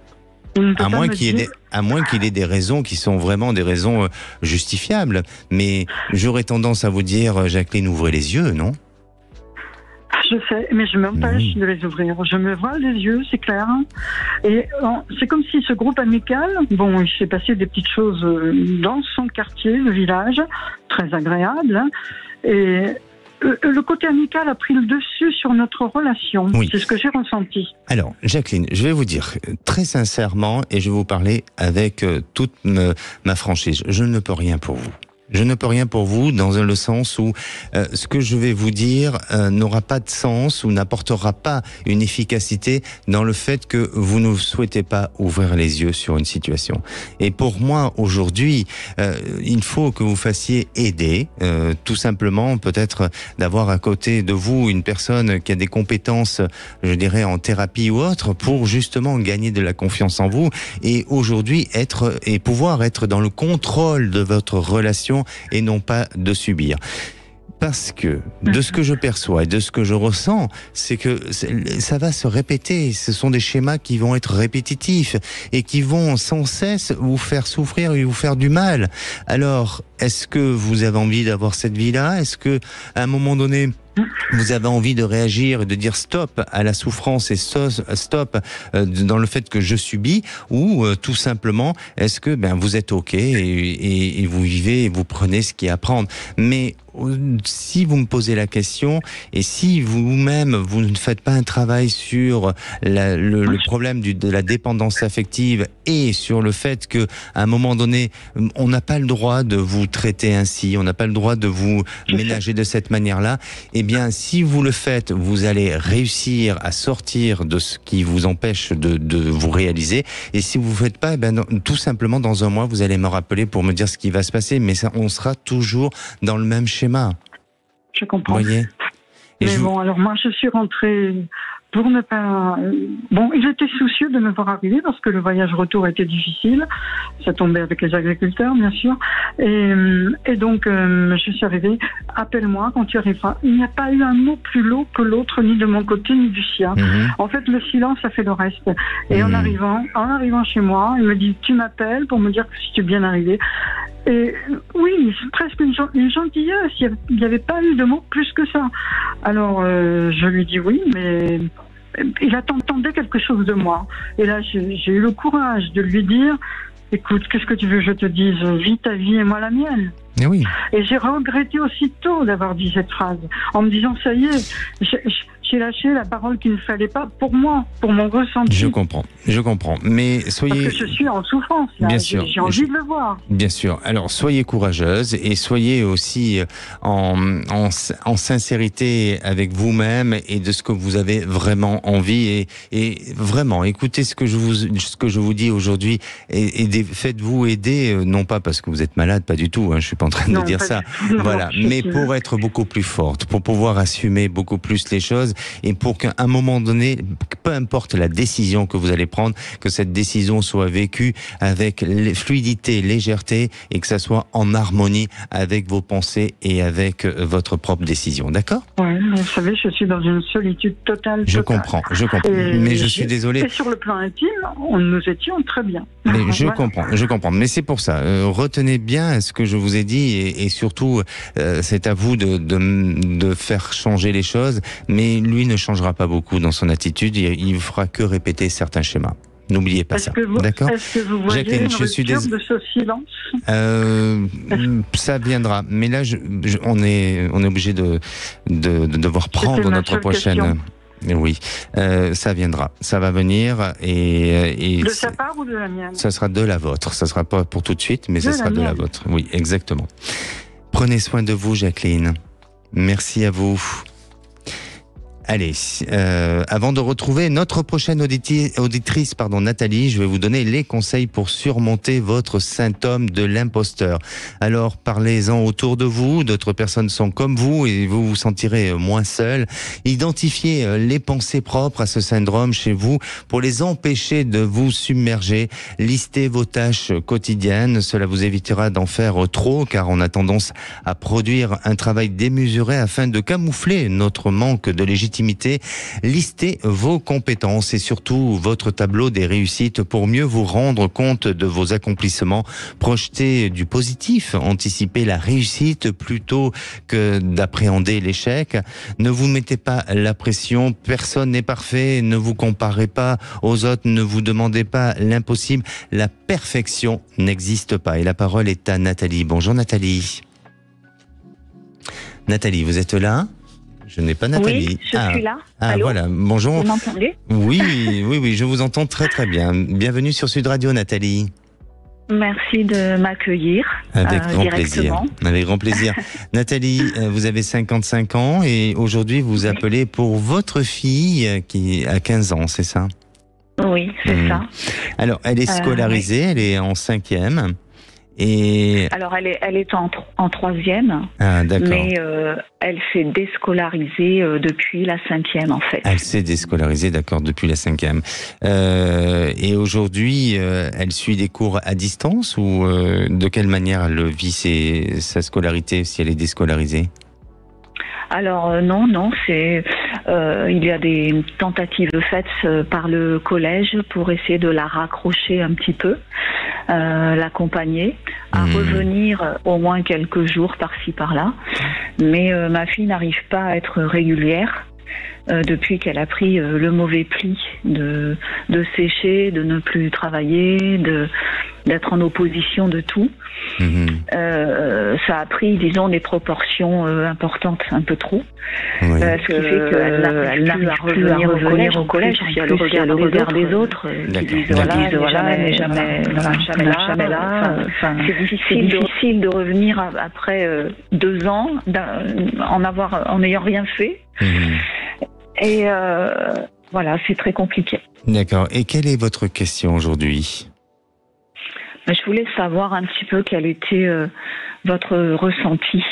C: À moins qu'il y ait des raisons qui sont vraiment des raisons justifiables. Mais j'aurais tendance à vous dire, Jacqueline, ouvrez les yeux, non ?
F: Je sais, mais je m'empêche de les ouvrir. Je me vois les yeux, c'est clair. Et c'est comme si ce groupe amical, il s'est passé des petites choses dans son quartier, le village, très agréable. Et le côté amical a pris le dessus sur notre relation. Oui. C'est ce que j'ai ressenti.
C: Alors, Jacqueline, je vais vous dire très sincèrement, et je vais vous parler avec toute ma franchise. Je ne peux rien pour vous. Je ne peux rien pour vous dans le sens où ce que je vais vous dire n'aura pas de sens ou n'apportera pas une efficacité dans le fait que vous ne souhaitez pas ouvrir les yeux sur une situation. Et pour moi, aujourd'hui, il faut que vous fassiez aider, tout simplement, peut-être d'avoir à côté de vous une personne qui a des compétences, je dirais, en thérapie ou autre, pour justement gagner de la confiance en vous et aujourd'hui pouvoir être dans le contrôle de votre relation et non pas de subir. Parce que, de ce que je perçois et de ce que je ressens, c'est que ça va se répéter. Ce sont des schémas qui vont être répétitifs et qui vont sans cesse vous faire souffrir et vous faire du mal. Alors, est-ce que vous avez envie d'avoir cette vie-là? Est-ce que, à un moment donné, vous avez envie de réagir et de dire stop à la souffrance et stop dans le fait que je subis, ou tout simplement est-ce que vous êtes ok et vous vivez et vous prenez ce qu'il y a à prendre. Mais si vous me posez la question et si vous-même vous ne faites pas un travail sur le problème de la dépendance affective et sur le fait que à un moment donné on n'a pas le droit de vous traiter ainsi, on n'a pas le droit de vous ménager de cette manière-là, eh bien si vous le faites, vous allez réussir à sortir de ce qui vous empêche de vous réaliser. Et si vous ne faites pas, tout simplement dans un mois vous allez me rappeler pour me dire ce qui va se passer, mais ça, on sera toujours dans le même schéma.
F: Je comprends.
C: Voyez.
F: Alors moi je suis rentrée pour ne pas... ils étaient soucieux de me voir arriver parce que le voyage retour était difficile. Ça tombait avec les agriculteurs, bien sûr. Et donc, je suis arrivée. Appelle-moi quand tu arriveras. Il n'y a pas eu un mot plus lourd que l'autre, ni de mon côté, ni du sien. En fait, le silence a fait le reste. Et en arrivant chez moi, il me dit, tu m'appelles pour me dire que si tu es bien arrivé. Et oui, c'est presque une gentillesse. Il n'y avait pas eu de mots plus que ça. Alors, je lui dis oui, mais il attendait quelque chose de moi. Et là, j'ai eu le courage de lui dire, écoute, qu'est-ce que tu veux que je te dise? Vis ta vie et moi la mienne.
C: Et oui.
F: Et j'ai regretté aussitôt d'avoir dit cette phrase, en me disant, ça y est, j'ai lâché la parole qu'il ne fallait pas pour moi, pour mon ressenti.
C: Je comprends. Mais soyez...
F: Parce que je suis en souffrance, là.
C: Bien sûr.
F: J'ai envie de le voir.
C: Bien sûr. Alors, soyez courageuse et soyez aussi en sincérité avec vous-même et de ce que vous avez vraiment envie et vraiment, écoutez ce que je vous dis aujourd'hui et faites-vous aider, non pas parce que vous êtes malade, pas du tout, hein, je suis pas en train de dire ça. Voilà. Mais pour être beaucoup plus forte, pour pouvoir assumer beaucoup plus les choses et pour qu'à un moment donné, peu importe la décision que vous allez prendre, que cette décision soit vécue avec fluidité, légèreté et que ça soit en harmonie avec vos pensées et avec votre propre décision. D'accord?
F: Oui, vous savez, je suis dans une solitude totale.
C: Je comprends. Mais je suis désolé.
F: Et sur le plan intime, nous étions très bien.
C: Mais je comprends. Mais c'est pour ça. Retenez bien ce que je vous ai dit et surtout, c'est à vous de faire changer les choses. Mais lui ne changera pas beaucoup dans son attitude. Il ne fera que répéter certains schémas. N'oubliez pas ça. D'accord?
F: Est-ce que vous voyez Jacqueline, je suis de ce silence?
C: Ça viendra. Mais là, on est obligé de devoir prendre notre prochaine... Question. Oui, ça viendra, ça va venir et
F: de sa part ou de la mienne?
C: Ça sera de la vôtre, ça sera pas pour tout de suite, mais ça sera de la vôtre. Oui, exactement. Prenez soin de vous, Jacqueline. Merci à vous. Allez, avant de retrouver notre prochaine auditrice, Nathalie, je vais vous donner les conseils pour surmonter votre symptôme de l'imposteur. Alors, parlez-en autour de vous, d'autres personnes sont comme vous et vous vous sentirez moins seul. Identifiez les pensées propres à ce syndrome chez vous pour les empêcher de vous submerger. Listez vos tâches quotidiennes, cela vous évitera d'en faire trop car on a tendance à produire un travail démesuré afin de camoufler notre manque de légitimité. Listez vos compétences et surtout votre tableau des réussites pour mieux vous rendre compte de vos accomplissements. Projetez du positif, anticipez la réussite plutôt que d'appréhender l'échec. Ne vous mettez pas la pression, personne n'est parfait, ne vous comparez pas aux autres, ne vous demandez pas l'impossible. La perfection n'existe pas. Et la parole est à Nathalie. Bonjour Nathalie. Nathalie, vous êtes là ? Je n'ai pas Nathalie.
E: Oui, je suis là. Allô,
C: voilà. Bonjour.
E: Vous m'entendez?
C: Oui, je vous entends très très bien. Bienvenue sur Sud Radio, Nathalie.
E: Merci de m'accueillir.
C: Avec grand plaisir. Avec grand plaisir. Nathalie, vous avez 55 ans et aujourd'hui vous appelez pour votre fille qui a 15 ans, c'est ça?
E: Oui, c'est ça.
C: Alors, elle est scolarisée, elle est en 5e. Et...
E: Alors, elle est en 3e, mais elle s'est déscolarisée depuis la 5e, en fait.
C: Elle s'est déscolarisée, d'accord, depuis la 5e. Et aujourd'hui, elle suit des cours à distance ou de quelle manière elle vit sa scolarité si elle est déscolarisée?
E: Alors non, c'est il y a des tentatives faites par le collège pour essayer de la raccrocher un petit peu, l'accompagner, à revenir au moins quelques jours par-ci par-là. Mais ma fille n'arrive pas à être régulière depuis qu'elle a pris le mauvais pli de sécher, de ne plus travailler, d'être en opposition de tout. Ça a pris, disons, des proportions importantes, un peu trop.
C: Oui.
E: Ce qui fait qu'elle n'arrive plus à revenir au collège. Si elle regarde les autres, qui disent voilà, jamais là. C'est difficile de revenir après 2 ans en n'ayant rien fait. Et voilà, c'est très compliqué.
C: D'accord. Et quelle est votre question aujourd'hui ?
E: Je voulais savoir un petit peu quel était votre ressenti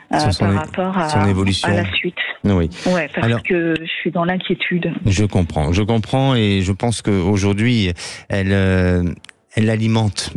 E: par rapport à la suite.
C: Oui.
E: Ouais, parce que je suis dans l'inquiétude.
C: Je comprends et je pense qu'aujourd'hui, elle alimente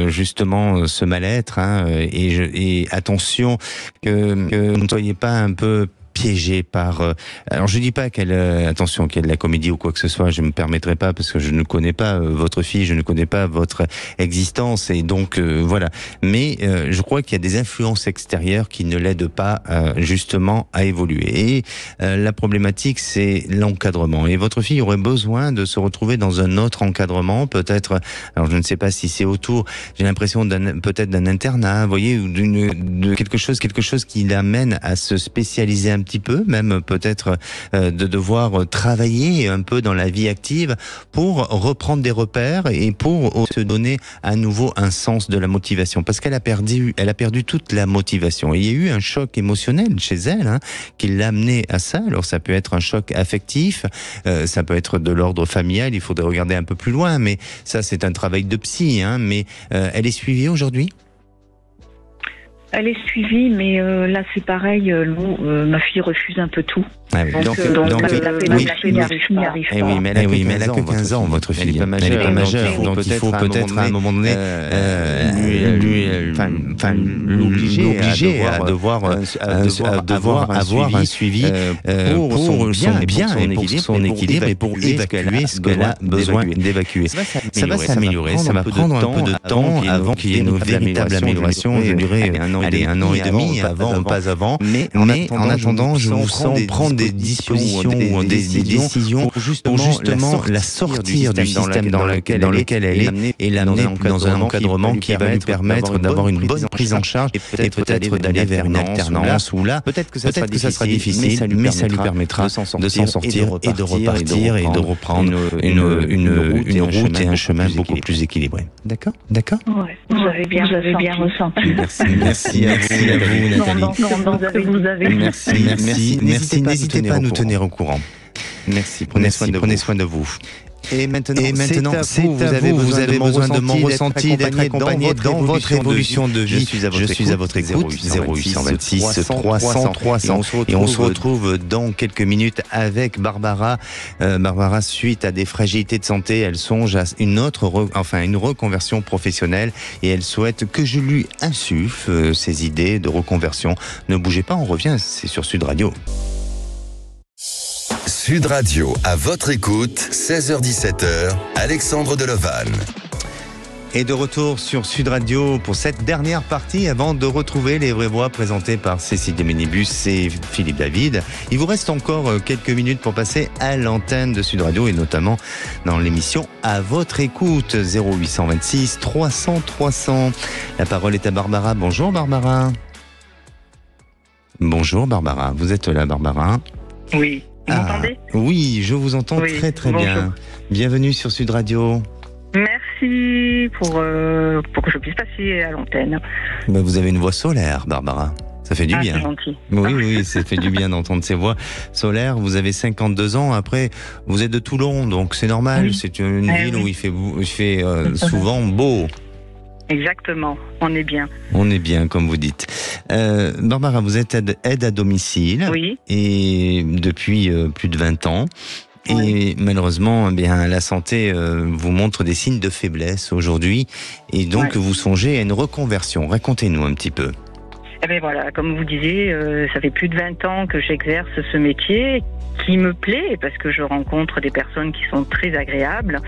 C: justement ce mal-être et attention que vous ne soyez pas un peu piégée par... alors je dis pas qu'elle... attention, qu'il y a de la comédie ou quoi que ce soit, je me permettrai pas parce que je ne connais pas votre fille, je ne connais pas votre existence et donc voilà. Mais je crois qu'il y a des influences extérieures qui ne l'aident pas justement à évoluer. Et la problématique, c'est l'encadrement. Et votre fille aurait besoin de se retrouver dans un autre encadrement, peut-être... Alors je ne sais pas si c'est autour, j'ai l'impression peut-être d'un internat, vous voyez, ou de quelque chose qui l'amène à se spécialiser un petit peu, même peut-être de devoir travailler un peu dans la vie active pour reprendre des repères et pour se donner à nouveau un sens de la motivation, parce qu'elle a perdu toute la motivation. Et il y a eu un choc émotionnel chez elle qui l'a amené à ça. Alors ça peut être un choc affectif, ça peut être de l'ordre familial, il faudrait regarder un peu plus loin, mais ça c'est un travail de psy, mais elle est suivie aujourd'hui ?
E: Elle est suivie, mais là c'est pareil, ma fille refuse un peu tout.
C: Ah oui. Donc,
E: la fille n'y arrive pas.
C: Oui, mais elle a que 15 ans, votre fille. Elle n'est pas majeure, donc il faut peut-être à un moment donné l'obliger à devoir avoir un suivi pour son bien et pour son équilibre et pour évacuer ce qu'elle a besoin d'évacuer. Ça va s'améliorer, ça va prendre un peu de temps avant qu'il y ait une véritable amélioration. Je dirais un an et demi, pas avant. Mais en attendant, je vous sens prendre des dispositions ou des décisions pour justement la sortir du système dans lequel elle est et l'amener dans un encadrement qui va lui permettre d'avoir une bonne prise en charge et peut-être d'aller vers une alternance où là, peut-être que ça sera difficile, mais ça lui permettra de s'en sortir et de repartir et de reprendre une route et un chemin beaucoup plus équilibré. D'accord ?
E: Ouais, vous avez bien ressenti.
C: Merci à vous, Nathalie. Merci. N'hésitez pas à nous tenir au courant. Merci. Prenez soin de vous. Et maintenant, vous avez besoin de mon ressenti, d'être accompagné dans votre évolution de vie. Je suis à votre écoute, 0826 300 300. Et on se retrouve dans quelques minutes avec Barbara. Barbara, suite à des fragilités de santé, elle songe à une reconversion professionnelle et elle souhaite que je lui insuffle ses idées de reconversion. Ne bougez pas, on revient, c'est sur Sud Radio.
B: Sud Radio, à votre écoute, 16h-17h, Alexandre Delevanne.
C: Et de retour sur Sud Radio pour cette dernière partie avant de retrouver les vraies voix présentées par Cécile Deménibus et Philippe David. Il vous reste encore quelques minutes pour passer à l'antenne de Sud Radio et notamment dans l'émission À votre écoute, 0826 300 300. La parole est à Barbara. Bonjour Barbara. Bonjour Barbara. Vous êtes là Barbara ?
G: Oui. Vous m'entendez ?
C: Oui, je vous entends très
G: bonjour.
C: bien. Bienvenue sur Sud Radio.
G: Merci pour que je puisse passer à l'antenne.
C: Vous avez une voix solaire, Barbara. Ça fait du bien.
G: C'est gentil.
C: Oui, ça fait du bien d'entendre ces voix solaires. Vous avez 52 ans. Après, vous êtes de Toulon, donc c'est normal. Oui. C'est une ville où il fait souvent beau.
G: Exactement, on est bien.
C: On est bien, comme vous dites. Barbara, vous êtes aide à domicile.
G: Oui.
C: Et depuis plus de 20 ans. Et malheureusement, la santé vous montre des signes de faiblesse aujourd'hui. Et donc, vous songez à une reconversion. Racontez-nous un petit peu.
G: Voilà, comme vous disiez, ça fait plus de 20 ans que j'exerce ce métier qui me plaît parce que je rencontre des personnes qui sont très agréables.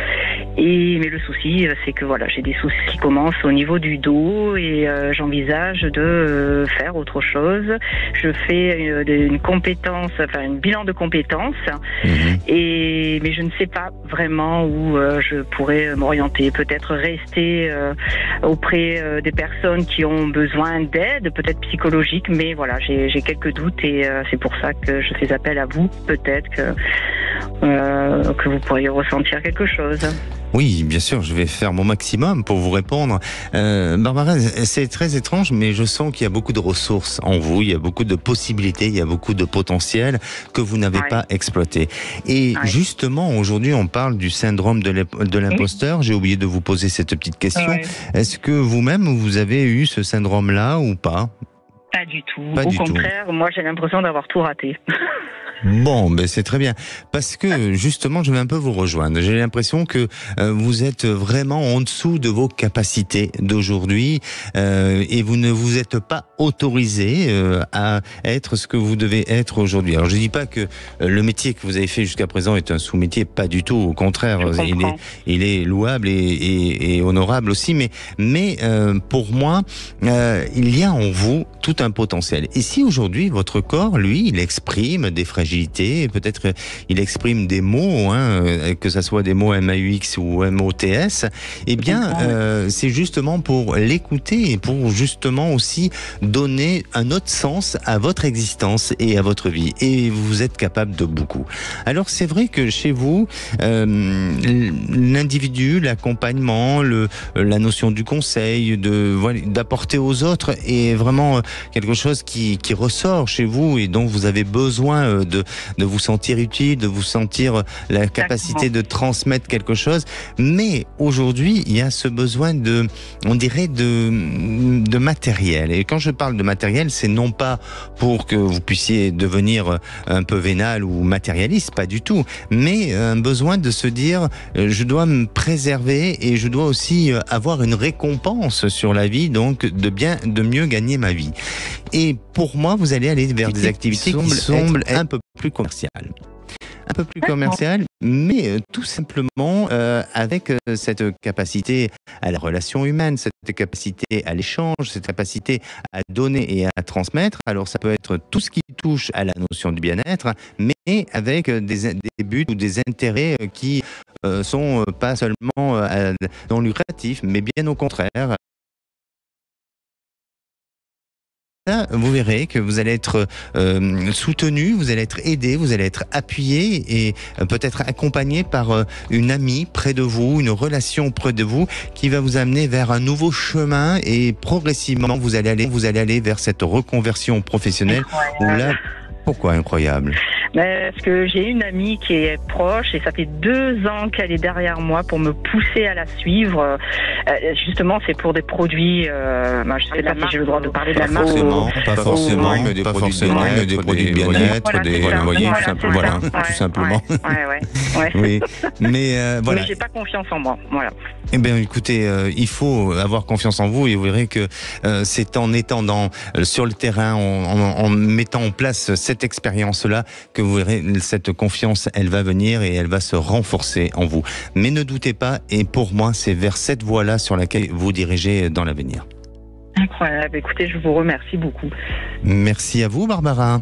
G: Mais le souci, c'est que j'ai des soucis qui commencent au niveau du dos et j'envisage de faire autre chose. Je fais un bilan de compétences, mais je ne sais pas vraiment où je pourrais m'orienter. Peut-être rester auprès des personnes qui ont besoin d'aide, peut-être psychologique, mais j'ai quelques doutes et c'est pour ça que je fais appel à vous. Peut-être que vous pourriez ressentir quelque chose.
C: Oui, bien sûr, je vais faire mon maximum pour vous répondre. Barbara, c'est très étrange, mais je sens qu'il y a beaucoup de ressources en vous, il y a beaucoup de possibilités, il y a beaucoup de potentiel que vous n'avez pas exploité. Et justement, aujourd'hui, on parle du syndrome de l'imposteur. J'ai oublié de vous poser cette petite question. Est-ce que vous-même, vous avez eu ce syndrome-là ou pas ?
G: Pas du tout. Au contraire, moi, j'ai l'impression d'avoir tout raté.
C: Bon, ben c'est très bien. Parce que justement, je vais un peu vous rejoindre. J'ai l'impression que vous êtes vraiment en dessous de vos capacités d'aujourd'hui et vous ne vous êtes pas autorisé à être ce que vous devez être aujourd'hui. Alors je dis pas que le métier que vous avez fait jusqu'à présent est un sous-métier, pas du tout. Au contraire, il est louable et honorable aussi. Mais pour moi, il y a en vous tout un potentiel. Et si aujourd'hui votre corps, lui, il exprime des fragilités, peut-être il exprime des mots, que ça soit des mots MAUX ou MOTS, eh bien, c'est justement pour l'écouter et pour justement aussi donner un autre sens à votre existence et à votre vie. Et vous êtes capable de beaucoup. Alors, c'est vrai que chez vous, l'individu, l'accompagnement, la notion du conseil, d'apporter aux autres est vraiment quelque chose qui ressort chez vous et dont vous avez besoin de vous sentir utile, de vous sentir la capacité de transmettre quelque chose. Mais aujourd'hui, il y a ce besoin on dirait de matériel. Et quand je parle de matériel, c'est non pas pour que vous puissiez devenir un peu vénal ou matérialiste, pas du tout, mais un besoin de se dire, je dois me préserver et je dois aussi avoir une récompense sur la vie, donc de mieux gagner ma vie. Et pour moi, vous allez aller vers des activités qui semblent un peu plus commerciales. Un peu plus commercial, mais tout simplement avec cette capacité à la relation humaine, cette capacité à l'échange, cette capacité à donner et à transmettre. Alors ça peut être tout ce qui touche à la notion du bien-être, mais avec des buts ou des intérêts qui sont pas seulement non lucratifs, mais bien au contraire. Vous verrez que vous allez être soutenu, vous allez être aidé, vous allez être appuyé et peut-être accompagné par une amie près de vous, une relation près de vous qui va vous amener vers un nouveau chemin et progressivement vous allez aller vers cette reconversion professionnelle. Où là, pourquoi incroyable ?
G: Parce que j'ai une amie qui est proche et ça fait 2 ans qu'elle est derrière moi pour me pousser à la suivre. Justement, c'est pour des produits. Je sais pas si j'ai le droit de parler de la marque.
C: Pas forcément, mais des produits de bien-être, tout simplement.
G: Ouais.
C: Oui, mais voilà.
G: Mais j'ai pas confiance en moi. Voilà.
C: Eh bien, écoutez, il faut avoir confiance en vous et vous verrez que c'est en étant sur le terrain, en mettant en place cette expérience-là, que vous verrez cette confiance, elle va venir et elle va se renforcer en vous. Mais ne doutez pas, et pour moi, c'est vers cette voie-là sur laquelle vous dirigez dans l'avenir.
G: Incroyable. Écoutez, je vous remercie beaucoup.
C: Merci à vous, Barbara.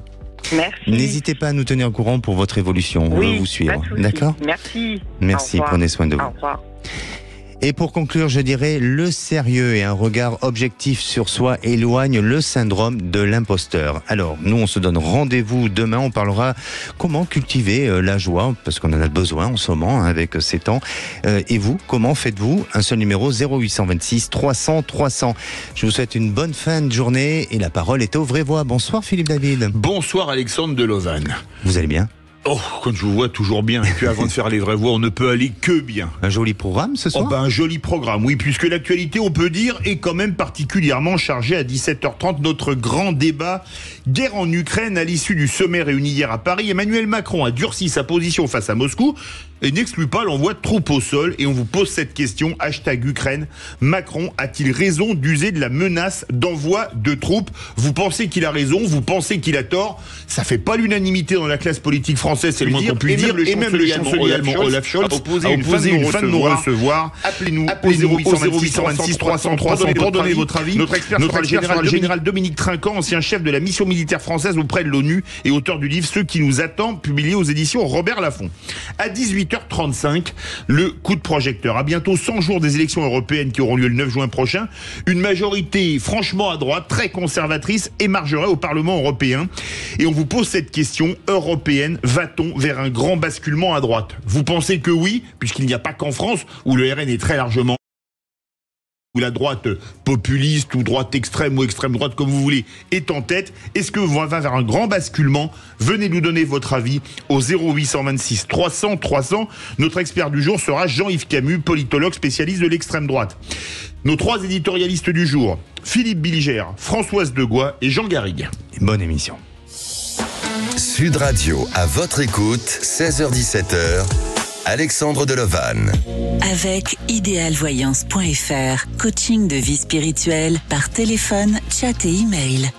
G: Merci.
C: N'hésitez pas à nous tenir au courant pour votre évolution. On veut vous suivre. D'accord ?
G: Merci.
C: Merci, prenez soin de vous.
G: Au revoir.
C: Et pour conclure, je dirais, le sérieux et un regard objectif sur soi éloignent le syndrome de l'imposteur. Alors, nous, on se donne rendez-vous demain. On parlera comment cultiver la joie, parce qu'on en a besoin en ce moment, avec ces temps. Et vous, comment faites-vous ? Un seul numéro, 0826 300 300. Je vous souhaite une bonne fin de journée et la parole est aux vraies voix. Bonsoir Philippe David.
H: Bonsoir Alexandre de Lausanne.
C: Vous allez bien ?
H: Oh, quand je vous vois, toujours bien. Et puis avant de faire les vraies voix, on ne peut aller que bien.
C: Un joli programme ce soir ?
H: Un joli programme, oui, puisque l'actualité, on peut dire, est quand même particulièrement chargée à 17h30. Notre grand débat, guerre en Ukraine, à l'issue du sommet réuni hier à Paris. Emmanuel Macron a durci sa position face à Moscou et n'exclut pas l'envoi de troupes au sol. Et on vous pose cette question, #Ukraine. Macron a-t-il raison d'user de la menace d'envoi de troupes ? Vous pensez qu'il a raison ? Vous pensez qu'il a tort ? Ça fait pas l'unanimité dans la classe politique française, c'est le moins qu'on puisse dire. Et même le chancelier allemand Olaf Scholz a opposé une fin de non-recevoir. Appelez-nous au 0826 300 300 pour donner votre avis. Notre expert sera le général Dominique Trinquant, ancien chef de la mission militaire française auprès de l'ONU et auteur du livre Ceux qui nous attendent, publié aux éditions Robert Laffont. À 18h35, le coup de projecteur. À bientôt 100 jours des élections européennes qui auront lieu le 9 juin prochain, une majorité franchement à droite, très conservatrice, émargerait au Parlement européen. Et on vous pose cette question européenne, va-t-on vers un grand basculement à droite ? Vous pensez que oui, puisqu'il n'y a pas qu'en France, où le RN est très largement, où la droite populiste ou droite extrême ou extrême droite, comme vous voulez, est en tête. Est-ce que on va vers un grand basculement ? Venez nous donner votre avis au 0826 300 300. Notre expert du jour sera Jean-Yves Camus, politologue spécialiste de l'extrême droite. Nos 3 éditorialistes du jour, Philippe Billiger, Françoise Degois et Jean Garrigue.
C: Bonne émission.
B: Sud Radio, à votre écoute, 16h-17h, Alexandre Delovan.
A: Avec idéalvoyance.fr, coaching de vie spirituelle par téléphone, chat et email.